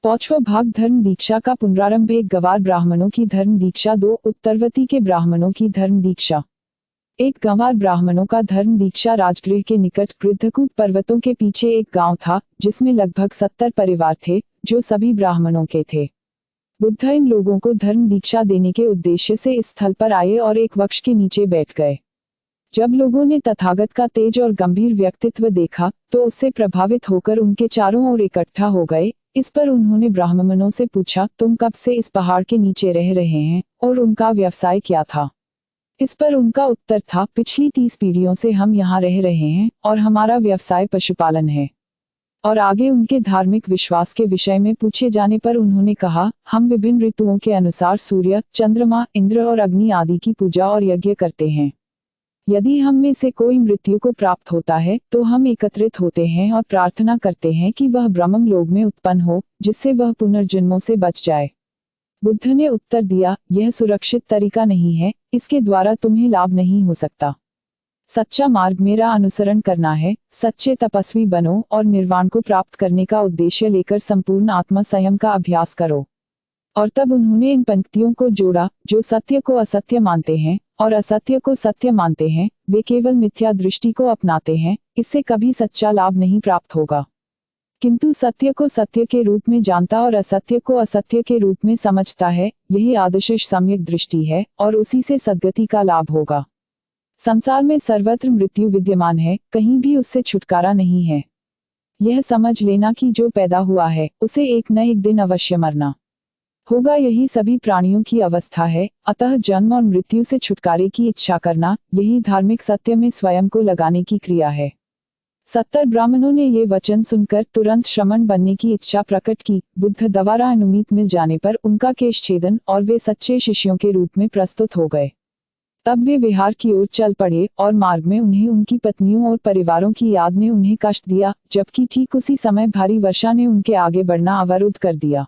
पांचवा भाग धर्म दीक्षा का पुनरारंभ। एक गंवार ब्राह्मणों की धर्म दीक्षा। 2 उत्तरवर्ती के ब्राह्मणों की धर्म दीक्षा। एक गंवार ब्राह्मणों का धर्म दीक्षा। राजगृह के निकट गृद्धकूट पर्वतों के पीछे एक गांव था जिसमें लगभग 70 परिवार थे जो सभी ब्राह्मणों के थे। बुद्ध इन लोगों को धर्म दीक्षा देने के उद्देश्य से इस स्थल पर आए और एक वृक्ष के नीचे बैठ गए। जब लोगों ने तथागत का तेज और गंभीर व्यक्तित्व देखा तो उससे प्रभावित होकर उनके चारों ओर इकट्ठा हो गए। इस पर उन्होंने ब्राह्मणों से पूछा, तुम कब से इस पहाड़ के नीचे रह रहे हैं और उनका व्यवसाय क्या था? इस पर उनका उत्तर था, पिछली 30 पीढ़ियों से हम यहाँ रह रहे हैं और हमारा व्यवसाय पशुपालन है। और आगे उनके धार्मिक विश्वास के विषय में पूछे जाने पर उन्होंने कहा, हम विभिन्न ऋतुओं के अनुसार सूर्य, चंद्रमा, इंद्र और अग्नि आदि की पूजा और यज्ञ करते हैं। यदि हम में से कोई मृत्यु को प्राप्त होता है तो हम एकत्रित होते हैं और प्रार्थना करते हैं कि वह ब्रह्म लोक में उत्पन्न हो जिससे वह पुनर्जन्मों से बच जाए। बुद्ध ने उत्तर दिया, यह सुरक्षित तरीका नहीं है, इसके द्वारा तुम्हें लाभ नहीं हो सकता। सच्चा मार्ग मेरा अनुसरण करना है। सच्चे तपस्वी बनो और निर्वाण को प्राप्त करने का उद्देश्य लेकर संपूर्ण आत्मा संयम का अभ्यास करो। और तब उन्होंने इन पंक्तियों को जोड़ा, जो सत्य को असत्य मानते हैं और असत्य को सत्य मानते हैं वे केवल मिथ्या दृष्टि को अपनाते हैं, इससे कभी सच्चा लाभ नहीं प्राप्त होगा। किंतु सत्य को सत्य के रूप में जानता और असत्य को असत्य के रूप में समझता है, यही आदर्श सम्यक दृष्टि है और उसी से सद्गति का लाभ होगा। संसार में सर्वत्र मृत्यु विद्यमान है, कहीं भी उससे छुटकारा नहीं है। यह समझ लेना कि जो पैदा हुआ है उसे एक न एक दिन अवश्य मरना होगा, यही सभी प्राणियों की अवस्था है। अतः जन्म और मृत्यु से छुटकारे की इच्छा करना, यही धार्मिक सत्य में स्वयं को लगाने की क्रिया है। 70 ब्राह्मणों ने ये वचन सुनकर तुरंत श्रमण बनने की इच्छा प्रकट की। बुद्ध द्वारा अनुमति मिल जाने पर उनका केश छेदन और वे सच्चे शिष्यों के रूप में प्रस्तुत हो गए। तब वे विहार की ओर चल पड़े और मार्ग में उन्हें उनकी पत्नियों और परिवारों की याद ने उन्हें कष्ट दिया, जबकि ठीक उसी समय भारी वर्षा ने उनके आगे बढ़ना अवरुद्ध कर दिया।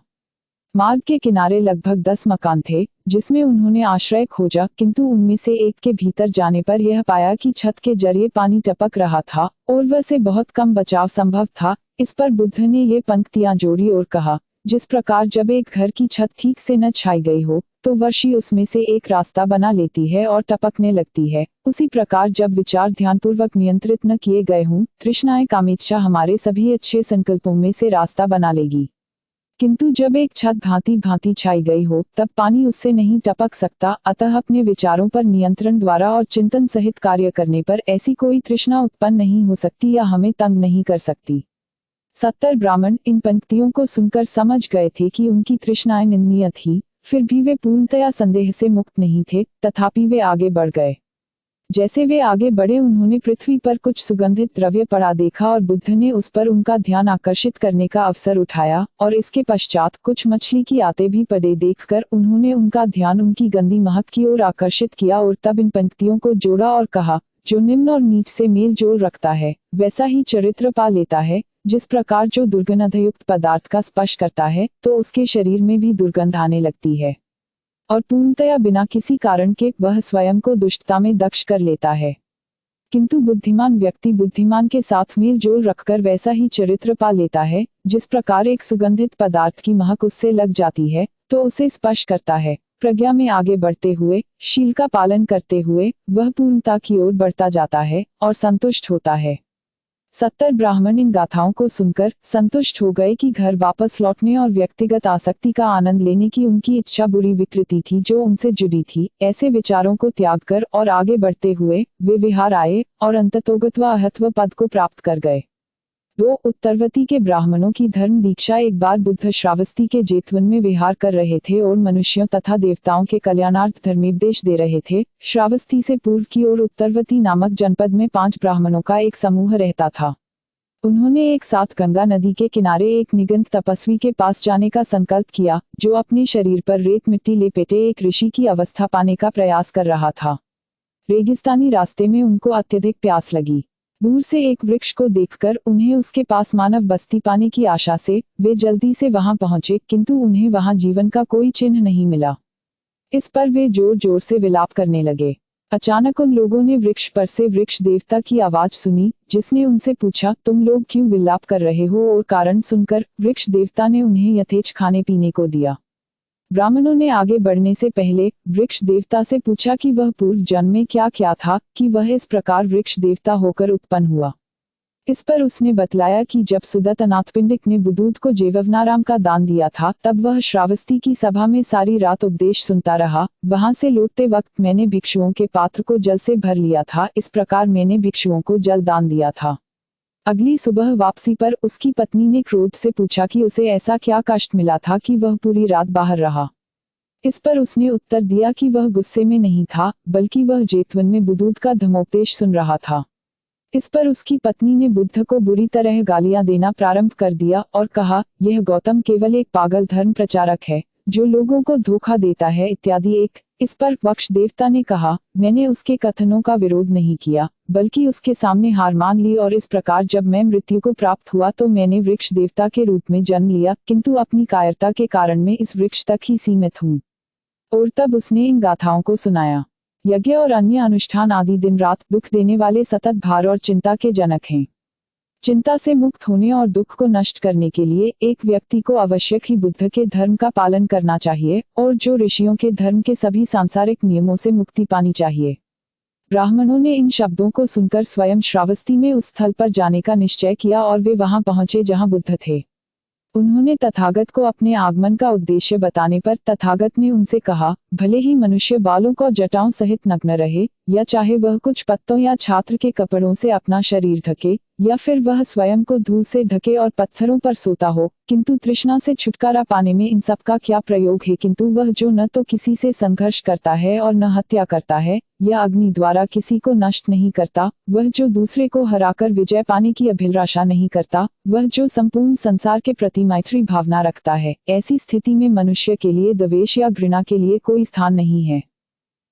मार्ग के किनारे लगभग 10 मकान थे जिसमें उन्होंने आश्रय खोजा, किंतु उनमें से एक के भीतर जाने पर यह पाया कि छत के जरिए पानी टपक रहा था और वह से बहुत कम बचाव संभव था। इस पर बुद्ध ने ये पंक्तियां जोड़ी और कहा, जिस प्रकार जब एक घर की छत ठीक से न छाई गई हो तो वर्षी उसमें से एक रास्ता बना लेती है और टपकने लगती है, उसी प्रकार जब विचार ध्यानपूर्वक नियंत्रित न किए गए हों, तृष्णाएं कामेच्छा हमारे सभी अच्छे संकल्पों में से रास्ता बना लेगी। किंतु जब एक छत भांति भांति छाई गई हो तब पानी उससे नहीं टपक सकता। अतः अपने विचारों पर नियंत्रण द्वारा और चिंतन सहित कार्य करने पर ऐसी कोई तृष्णा उत्पन्न नहीं हो सकती या हमें तंग नहीं कर सकती। 70 ब्राह्मण इन पंक्तियों को सुनकर समझ गए थे कि उनकी तृष्णाएं निंदनीय थी, फिर भी वे पूर्णतया संदेह से मुक्त नहीं थे, तथापि वे आगे बढ़ गए। जैसे वे आगे बढ़े उन्होंने पृथ्वी पर कुछ सुगंधित द्रव्य पड़ा देखा और बुद्ध ने उस पर उनका ध्यान आकर्षित करने का अवसर उठाया, और इसके पश्चात कुछ मछली की आते भी पड़े देखकर उन्होंने उनका ध्यान उनकी गंदी महक की ओर आकर्षित किया और तब इन पंक्तियों को जोड़ा और कहा, जो निम्न और नीच से मेल जोल रखता है वैसा ही चरित्र पा लेता है। जिस प्रकार जो दुर्गंधयुक्त पदार्थ का स्पर्श करता है तो उसके शरीर में भी दुर्गंध आने लगती है और पूर्णतया बिना किसी कारण के वह स्वयं को दुष्टता में दक्ष कर लेता है। किंतु बुद्धिमान व्यक्ति बुद्धिमान के साथ मेल जोल रखकर वैसा ही चरित्र पा लेता है। जिस प्रकार एक सुगंधित पदार्थ की महक उससे लग जाती है तो उसे स्पर्श करता है। प्रज्ञा में आगे बढ़ते हुए, शील का पालन करते हुए वह पूर्णता की ओर बढ़ता जाता है और संतुष्ट होता है। 70 ब्राह्मण इन गाथाओं को सुनकर संतुष्ट हो गए कि घर वापस लौटने और व्यक्तिगत आसक्ति का आनंद लेने की उनकी इच्छा बुरी विकृति थी जो उनसे जुड़ी थी। ऐसे विचारों को त्याग कर और आगे बढ़ते हुए वे विहार आए और अंततोगत्वा अहत्व पद को प्राप्त कर गए। 2 उत्तरवर्ती के ब्राह्मणों की धर्म दीक्षा। एक बार बुद्ध श्रावस्ती के जेतवन में विहार कर रहे थे और मनुष्यों तथा देवताओं के कल्याणार्थ धर्मोपदेश दे रहे थे। श्रावस्ती से पूर्व की ओर उत्तरवर्ती नामक जनपद में 5 ब्राह्मणों का एक समूह रहता था। उन्होंने एक साथ गंगा नदी के किनारे एक निगंत तपस्वी के पास जाने का संकल्प किया, जो अपने शरीर पर रेत मिट्टी लेपेटे एक ऋषि की अवस्था पाने का प्रयास कर रहा था। रेगिस्तानी रास्ते में उनको अत्यधिक प्यास लगी। दूर से एक वृक्ष को देखकर उन्हें उसके पास मानव बस्ती पाने की आशा से वे जल्दी से वहां पहुंचे, किंतु उन्हें वहां जीवन का कोई चिन्ह नहीं मिला। इस पर वे जोर जोर से विलाप करने लगे। अचानक उन लोगों ने वृक्ष पर से वृक्ष देवता की आवाज सुनी, जिसने उनसे पूछा, तुम लोग क्यों विलाप कर रहे हो? और कारण सुनकर वृक्ष देवता ने उन्हें यथेच्छ खाने पीने को दिया। ब्राह्मणों ने आगे बढ़ने से पहले वृक्ष देवता से पूछा कि वह पूर्व जन्म में क्या किया था कि वह इस प्रकार वृक्ष देवता होकर उत्पन्न हुआ। इस पर उसने बतलाया कि जब सुदत्त अनाथपिंडिक ने बुदूत को जेववनाराम का दान दिया था, तब वह श्रावस्ती की सभा में सारी रात उपदेश सुनता रहा। वहां से लौटते वक्त मैंने भिक्षुओं के पात्र को जल से भर लिया था। इस प्रकार मैंने भिक्षुओं को जल दान दिया था। अगली सुबह वापसी पर उसकी पत्नी ने क्रोध से पूछा कि उसे ऐसा क्या कष्ट मिला था कि वह पूरी रात बाहर रहा। इस पर उसने उत्तर दिया कि वह गुस्से में नहीं था, बल्कि वह जेतवन में बुदूत का धर्मोपदेश सुन रहा था। इस पर उसकी पत्नी ने बुद्ध को बुरी तरह गालियां देना प्रारंभ कर दिया और कहा, यह गौतम केवल एक पागल धर्म प्रचारक है, जो लोगों को धोखा देता है इत्यादि। इस पर वृक्ष देवता ने कहा, मैंने उसके कथनों का विरोध नहीं किया, बल्कि उसके सामने हार मान ली। और इस प्रकार जब मैं मृत्यु को प्राप्त हुआ तो मैंने वृक्ष देवता के रूप में जन्म लिया, किंतु अपनी कायरता के कारण मैं इस वृक्ष तक ही सीमित हूँ। और तब उसने इन गाथाओं को सुनाया। यज्ञ और अन्य अनुष्ठान आदि दिन रात दुख देने वाले सतत भार और चिंता के जनक हैं। चिंता से मुक्त होने और दुख को नष्ट करने के लिए एक व्यक्ति को आवश्यक ही बुद्ध के धर्म का पालन करना चाहिए और जो ऋषियों के धर्म के सभी सांसारिक नियमों से मुक्ति पानी चाहिए। ब्राह्मणों ने इन शब्दों को सुनकर स्वयं श्रावस्ती में उस स्थल पर जाने का निश्चय किया और वे वहां पहुंचे जहां बुद्ध थे। उन्होंने तथागत को अपने आगमन का उद्देश्य बताने पर तथागत ने उनसे कहा, भले ही मनुष्य बालों को जटाओं सहित नग्न रहे, या चाहे वह कुछ पत्तों या छात्र के कपड़ों से अपना शरीर ढके, या फिर वह स्वयं को धूल से ढके और पत्थरों पर सोता हो, किंतु तृष्णा से छुटकारा पाने में इन सब का क्या प्रयोग है? किंतु वह जो न तो किसी से संघर्ष करता है और न हत्या करता है, या अग्नि द्वारा किसी को नष्ट नहीं करता, वह जो दूसरे को हराकर विजय पाने की अभिलाषा नहीं करता, वह जो संपूर्ण संसार के प्रति मैत्री भावना रखता है, ऐसी स्थिति में मनुष्य के लिए द्वेष या घृणा के लिए कोई स्थान नहीं है।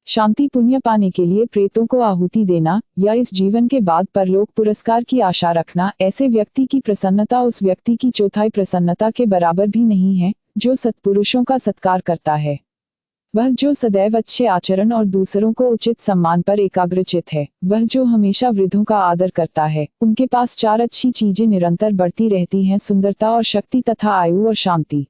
शांति पुण्य पाने के लिए प्रेतों को आहुति देना या इस जीवन के बाद परलोक पुरस्कार की आशा रखना, ऐसे व्यक्ति की प्रसन्नता उस व्यक्ति की चौथाई प्रसन्नता के बराबर भी नहीं है जो सत्पुरुषों का सत्कार करता है। वह जो सदैव अच्छे आचरण और दूसरों को उचित सम्मान पर एकाग्रचित है, वह जो हमेशा वृद्धों का आदर करता है, उनके पास चार अच्छी चीजें निरंतर बढ़ती रहती हैं, सुंदरता और शक्ति तथा आयु और शांति।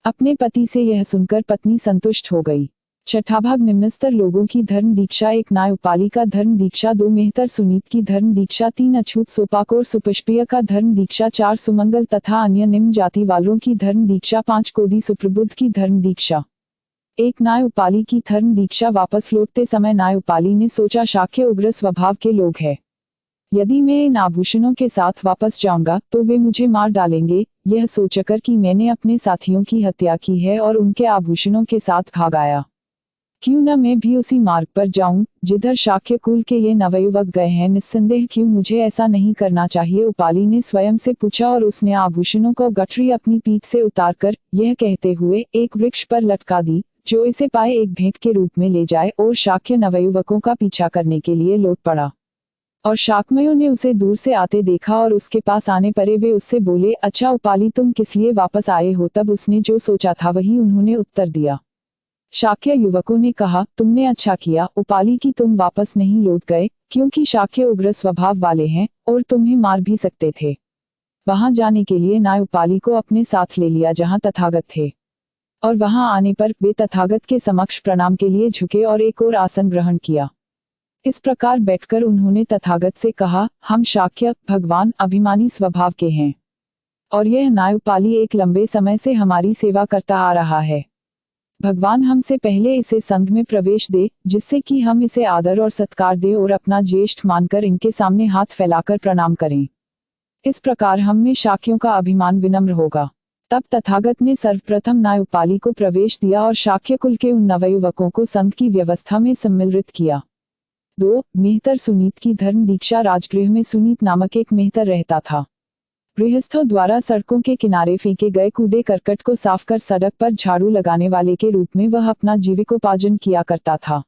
अपने पति से यह सुनकर पत्नी संतुष्ट हो गई। छठा भाग निम्नस्तर लोगों की धर्म दीक्षा। 1 न्यायपाली का धर्म दीक्षा, 2 मेहतर सुनीत की धर्म दीक्षा, 3 अछूत सोपाकोर सुपुष्पीय का धर्म दीक्षा, 4 सुमंगल तथा अन्य निम्न जाति वालों की धर्म दीक्षा, 5 कोदी सुप्रबुद्ध की धर्म दीक्षा। 1 न्यायपाली की धर्म दीक्षा। वापस लौटते समय न्यायपाली ने सोचा, शाक्य उग्र स्वभाव के लोग हैं। यदि मैं इन आभूषणों के साथ वापस जाऊंगा तो वे मुझे मार डालेंगे। यह सोचकर कि मैंने अपने साथियों की हत्या की है और उनके आभूषणों के साथ भाग आया, क्यों न मैं भी उसी मार्ग पर जाऊं जिधर शाक्य कुल के ये नवयुवक गए हैं। निस्संदेह क्यों मुझे ऐसा नहीं करना चाहिए? उपाली ने स्वयं से पूछा और उसने आभूषणों को गठरी अपनी पीठ से उतारकर यह कहते हुए एक वृक्ष पर लटका दी, जो इसे पाए एक भेंट के रूप में ले जाए, और शाक्य नवयुवकों का पीछा करने के लिए लौट पड़ा। और शाकमयों ने उसे दूर से आते देखा और उसके पास आने पर वे उससे बोले, अच्छा उपाली, तुम किस लिए वापस आए हो? तब उसने जो सोचा था वही उन्होंने उत्तर दिया। शाक्य युवकों ने कहा, तुमने अच्छा किया उपाली कि तुम वापस नहीं लौट गए, क्योंकि शाक्य उग्र स्वभाव वाले हैं और तुम्हें मार भी सकते थे। वहां जाने के लिए न्याय उपाली को अपने साथ ले लिया जहां तथागत थे, और वहां आने पर वे तथागत के समक्ष प्रणाम के लिए झुके और एक और आसन ग्रहण किया। इस प्रकार बैठकर उन्होंने तथागत से कहा, हम शाक्य भगवान अभिमानी स्वभाव के हैं, और यह न्यायपाली एक लंबे समय से हमारी सेवा करता आ रहा है। भगवान हमसे पहले इसे संघ में प्रवेश दे, जिससे कि हम इसे आदर और सत्कार दे और अपना ज्येष्ठ मानकर इनके सामने हाथ फैलाकर प्रणाम करें। इस प्रकार हम में शाक्यों का अभिमान विनम्र होगा। तब तथागत ने सर्वप्रथम न्यायपाली को प्रवेश दिया और शाक्य कुल के उन नवयुवकों को संघ की व्यवस्था में सम्मिलित किया। 2 मेहतर सुनीत की धर्म दीक्षा। राजगृह में सुनीत नामक एक मेहतर रहता था। गृहस्थों द्वारा सड़कों के किनारे फेंके गए कूड़े करकट को साफ कर सड़क पर झाड़ू लगाने वाले के रूप में वह अपना जीविकोपार्जन किया करता था।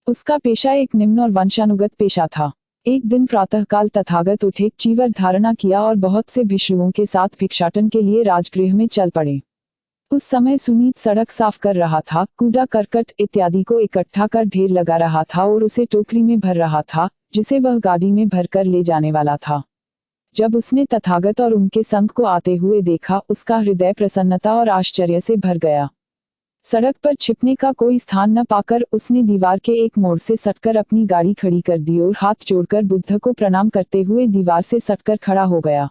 उसका पेशा एक निम्न और वंशानुगत पेशा था। एक दिन प्रातःकाल तथागत उठे, चीवर धारणा किया और बहुत से भिक्षुओं के साथ भिक्षाटन के लिए राजगृह में चल पड़े। उस समय सुनीत सड़क साफ कर रहा था, कूड़ा करकट इत्यादि को इकट्ठा कर ढेर लगा रहा था और उसे टोकरी में भर रहा था, जिसे वह गाड़ी में भरकर ले जाने वाला था। जब उसने तथागत और उनके संग को आते हुए देखा, उसका हृदय प्रसन्नता और आश्चर्य से भर गया। सड़क पर छिपने का कोई स्थान न पाकर उसने दीवार के एक मोड़ से सटकर अपनी गाड़ी खड़ी कर दी और हाथ जोड़कर बुद्ध को प्रणाम करते हुए दीवार से सटकर खड़ा हो गया।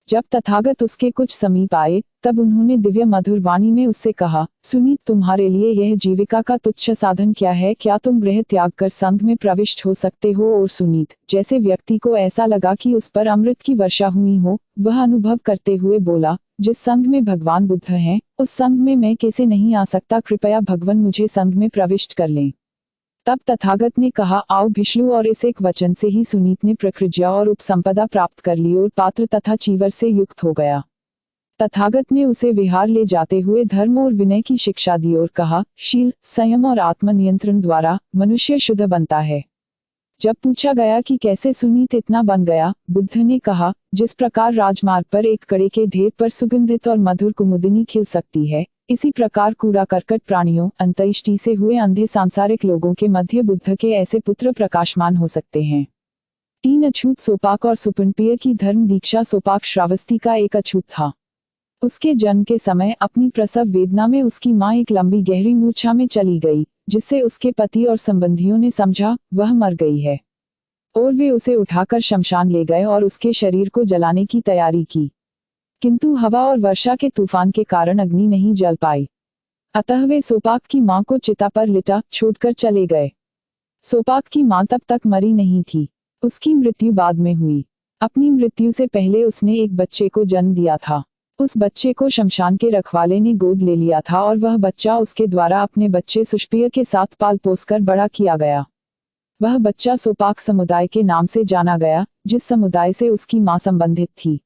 जब तथागत उसके कुछ समीप आए, तब उन्होंने दिव्य मधुर वाणी में उससे कहा, सुनीत, तुम्हारे लिए यह जीविका का तुच्छ साधन क्या है? क्या तुम गृह त्याग कर संघ में प्रविष्ट हो सकते हो? और सुनीत जैसे व्यक्ति को ऐसा लगा कि उस पर अमृत की वर्षा हुई हो, वह अनुभव करते हुए बोला, जिस संघ में भगवान बुद्ध हैं, उस संघ में मैं कैसे नहीं आ सकता? कृपया भगवान मुझे संघ में प्रविष्ट कर लें। तब तथागत ने कहा, आओ भिष्णु, और इस एक वचन से ही सुनीत ने प्रकृज्या और उपसंपदा प्राप्त कर ली और पात्र तथा चीवर से युक्त हो गया। तथागत ने उसे विहार ले जाते हुए धर्म और विनय की शिक्षा दी और कहा, शील, संयम और आत्मनियंत्रण द्वारा मनुष्य शुद्ध बनता है। जब पूछा गया कि कैसे सुनीत इतना बन गया, बुद्ध ने कहा, जिस प्रकार राजमार्ग पर एक कड़े के ढेर पर सुगंधित और मधुर कुमुदिनी खिल सकती है, इसी प्रकार कूड़ा करकट प्राणियों, अंत्येष्टि से हुए अंधे सांसारिक लोगों के मध्य बुद्ध के ऐसे पुत्र प्रकाशमान हो सकते हैं। 3 अछूत सोपाक और सुपनप्रिय की धर्म दीक्षा। सोपाक श्रावस्ती का एक अछूत था। उसके जन्म के समय अपनी प्रसव वेदना में उसकी मां एक लंबी गहरी मूर्छा में चली गई, जिससे उसके पति और संबंधियों ने समझा वह मर गई है, और वे उसे उठाकर शमशान ले गए और उसके शरीर को जलाने की तैयारी की। किंतु हवा और वर्षा के तूफान के कारण अग्नि नहीं जल पाई। अतः वे सोपाक की मां को चिता पर लिटा छोड़कर चले गए। सोपाक की मां तब तक मरी नहीं थी। उसकी मृत्यु बाद में हुई। अपनी मृत्यु से पहले उसने एक बच्चे को जन्म दिया था। उस बच्चे को शमशान के रखवाले ने गोद ले लिया था और वह बच्चा उसके द्वारा अपने बच्चे सुष्पिय के साथ पाल पोसकर बड़ा किया गया। वह बच्चा सोपाक समुदाय के नाम से जाना गया, जिस समुदाय से उसकी मां संबंधित थी।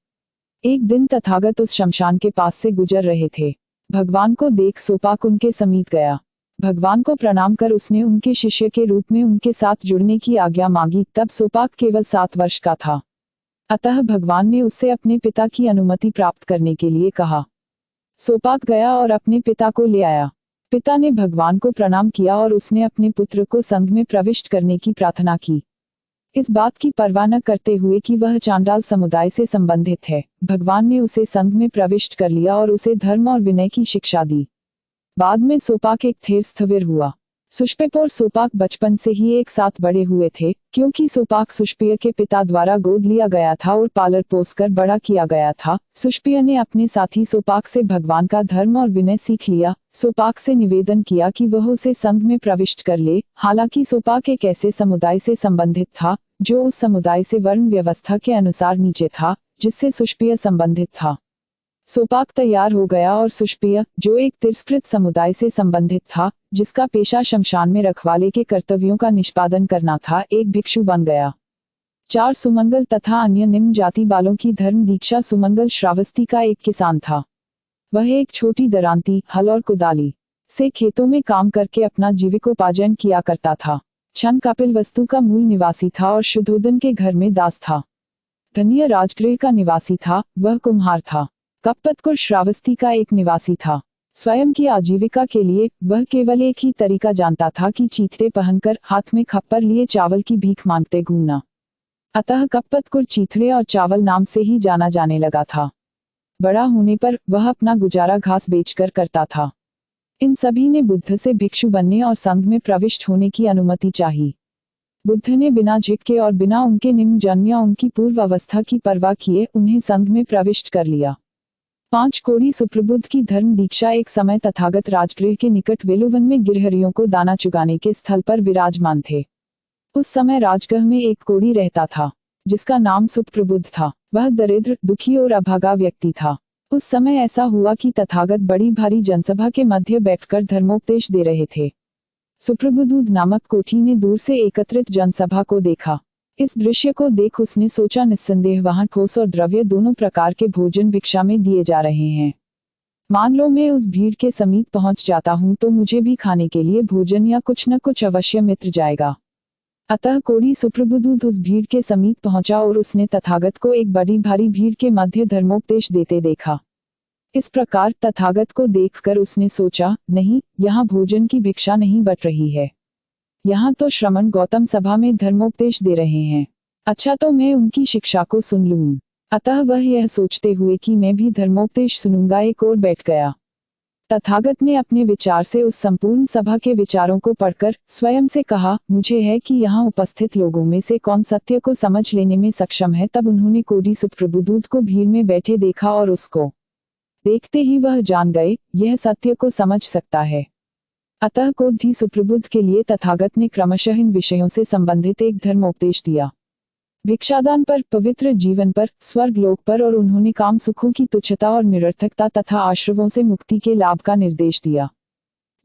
एक दिन तथागत उस शमशान के पास से गुजर रहे थे। भगवान को देख सोपाक उनके समीप गया। भगवान को प्रणाम कर उसने उनके शिष्य के रूप में उनके साथ जुड़ने की आज्ञा मांगी। तब सोपाक केवल 7 वर्ष का था। अतः भगवान ने उससे अपने पिता की अनुमति प्राप्त करने के लिए कहा। सोपाक गया और अपने पिता को ले आया। पिता ने भगवान को प्रणाम किया और उसने अपने पुत्र को संघ में प्रविष्ट करने की प्रार्थना की। इस बात की परवाह न करते हुए कि वह चांडाल समुदाय से संबंधित है, भगवान ने उसे संघ में प्रविष्ट कर लिया और उसे धर्म और विनय की शिक्षा दी। बाद में सोपाक एक थेर स्थविर हुआ। सुष्पेप और सोपाक बचपन से ही एक साथ बड़े हुए थे, क्योंकि सोपाक सुष्पिय के पिता द्वारा गोद लिया गया था और पालर पोसकर बड़ा किया गया था। सुष्पिय ने अपने साथी सोपाक से भगवान का धर्म और विनय सीख लिया। सोपाक से निवेदन किया कि वह उसे संघ में प्रविष्ट कर ले। हालांकि सोपाक एक ऐसे समुदाय से संबंधित था जो उस समुदाय से वर्ण व्यवस्था के अनुसार नीचे था, जिससे सुष्पिय संबंधित था। सोपाक तैयार हो गया और सुष्पिय, जो एक तिरस्कृत समुदाय से संबंधित था, जिसका पेशा शमशान में रखवाले के कर्तव्यों का निष्पादन करना था, एक भिक्षु बन गया। 4 सुमंगल तथा अन्य निम्न जाति वालों की धर्म दीक्षा। सुमंगल श्रावस्ती का एक किसान था। वह एक छोटी दरांती, हल और कुदाली से खेतों में काम करके अपना जीविकोपार्जन किया करता था। छन कपिल वस्तु का मूल निवासी था और शुद्धोदन के घर में दास था। धन्य राजगृह का निवासी था, वह कुम्हार था। कपतकुर श्रावस्ती का एक निवासी था। स्वयं की आजीविका के लिए वह केवल एक ही तरीका जानता था कि चीथड़े पहनकर हाथ में खप्पर लिए चावल की भीख मांगते घूमना। अतः कपतकुर चीथड़े और चावल नाम से ही जाना जाने लगा था। बड़ा होने पर वह अपना गुजारा घास बेचकर करता था। इन सभी ने बुद्ध से भिक्षु बनने और संघ में प्रविष्ट होने की अनुमति चाही। बुद्ध ने बिना झिझके और बिना उनके निम्न जन्म या उनकी पूर्व अवस्था की परवाह किए उन्हें संघ में प्रविष्ट कर लिया। 5 कोड़ी सुप्रबुद्ध की धर्म दीक्षा। एक समय तथागत राजगृह के निकट वेलुवन में गिरहरियों को दाना चुगाने के स्थल पर विराजमान थे। उस समय राजगृह में एक कोड़ी रहता था, जिसका नाम सुप्रबुद्ध था। वह दरिद्र, दुखी और अभागा व्यक्ति था। उस समय ऐसा हुआ कि तथागत बड़ी भारी जनसभा के मध्य बैठकर धर्मोपदेश दे रहे थे। सुप्रबुद्ध नामक कोठी ने दूर से एकत्रित जनसभा को देखा। इस दृश्य को देख उसने सोचा, निस्संदेह वहां ठोस और द्रव्य दोनों प्रकार के भोजन भिक्षा में दिए जा रहे हैं। मान लो मैं उस भीड़ के समीप पहुंच जाता हूं तो मुझे भी खाने के लिए भोजन या कुछ न कुछ अवश्य मिल जाएगा। अतः कोड़ी सुप्रबुद्ध उस भीड़ के समीप पहुंचा और उसने तथागत को एक बड़ी भारी भीड़ के मध्य धर्मोपदेश देते देखा। इस प्रकार तथागत को देखकर उसने सोचा, नहीं, यहाँ भोजन की भिक्षा नहीं बट रही है। यहाँ तो श्रमण गौतम सभा में धर्मोपदेश दे रहे हैं। अच्छा, तो मैं उनकी शिक्षा को सुन लूं। अतः वह यह सोचते हुए कि मैं भी धर्मोपदेश सुनूंगा, एक ओर बैठ गया। तथागत ने अपने विचार से उस संपूर्ण सभा के विचारों को पढ़कर स्वयं से कहा, मुझे है कि यहाँ उपस्थित लोगों में से कौन सत्य को समझ लेने में सक्षम है। तब उन्होंने कोढ़ी सुप्रबुद्धूत को भीड़ में बैठे देखा और उसको देखते ही वह जान गए, यह सत्य को समझ सकता है। अतः कोढ़ी सुप्रबुद्ध के लिए तथागत ने क्रमशः इन विषयों से संबंधित एक धर्मोपदेश दिया। भिक्षादान पर, पवित्र जीवन पर, स्वर्ग लोक पर, और उन्होंने काम सुखों की तुच्छता और निरर्थकता तथा आश्रवों से मुक्ति के लाभ का निर्देश दिया।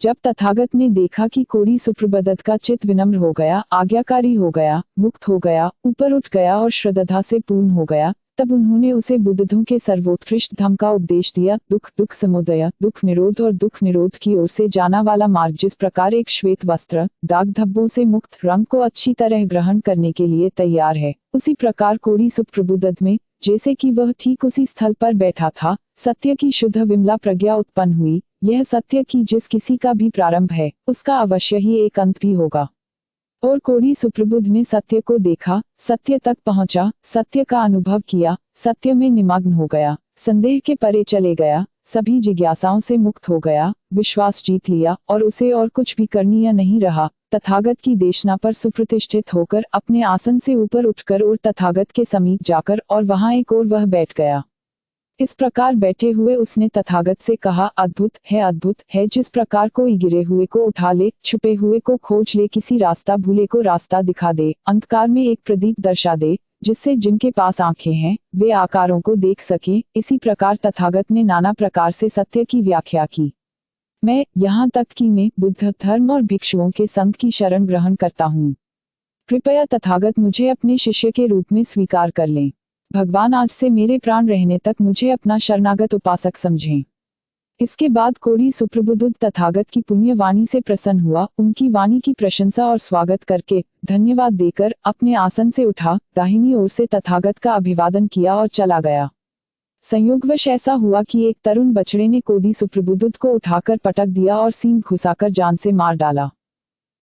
जब तथागत ने देखा कि कोढ़ी सुप्रबुद्ध का चित्त विनम्र हो गया, आज्ञाकारी हो गया, मुक्त हो गया, ऊपर उठ गया और श्रद्धा से पूर्ण हो गया, तब उन्होंने उसे बुद्धों के सर्वोत्कृष्ट धम्म का उपदेश दिया। दुख, दुख समुदय, दुख निरोध और दुख निरोध की ओर से जाना वाला मार्ग, जिस प्रकार एक श्वेत वस्त्र दाग धब्बों से मुक्त रंग को अच्छी तरह ग्रहण करने के लिए तैयार है, उसी प्रकार कोढ़ी सुप्रबुद्ध में, जैसे कि वह ठीक उसी स्थल पर बैठा था, सत्य की शुद्ध विमला प्रज्ञा उत्पन्न हुई। यह सत्य की जिस किसी का भी प्रारंभ है, उसका अवश्य ही एक अंत भी होगा। और कोढ़ी सुप्रबुद्ध ने सत्य को देखा, सत्य तक पहुंचा, सत्य का अनुभव किया, सत्य में निमग्न हो गया, संदेह के परे चले गया, सभी जिज्ञासाओं से मुक्त हो गया, विश्वास जीत लिया और उसे और कुछ भी करनीय नहीं रहा। तथागत की देशना पर सुप्रतिष्ठित होकर अपने आसन से ऊपर उठकर और तथागत के समीप जाकर और वहां एक और वह बैठ गया। इस प्रकार बैठे हुए उसने तथागत से कहा, अद्भुत है जिस प्रकार कोई गिरे हुए को उठा ले, छुपे हुए को खोज ले, किसी रास्ता भूले को रास्ता दिखा दे, अंधकार में एक प्रदीप दर्शा दे, जिससे जिनके पास आंखें हैं वे आकारों को देख सके। इसी प्रकार तथागत ने नाना प्रकार से सत्य की व्याख्या की। मैं यहाँ तक कि मैं बुद्ध धर्म और भिक्षुओं के संग की शरण ग्रहण करता हूँ। कृपया तथागत मुझे अपने शिष्य के रूप में स्वीकार कर लें। भगवान आज से मेरे प्राण रहने तक मुझे अपना शरणागत उपासक समझें। इसके बाद कोढ़ी सुप्रबुद्ध तथागत की पुण्य वाणी से प्रसन्न हुआ, उनकी वाणी की प्रशंसा और स्वागत करके धन्यवाद देकर अपने आसन से उठा, दाहिनी ओर से तथागत का अभिवादन किया और चला गया। संयोगवश ऐसा हुआ कि एक तरुण बछड़े ने कोढ़ी सुप्रबुद्ध को उठाकर पटक दिया और सींग घुसाकर जान से मार डाला।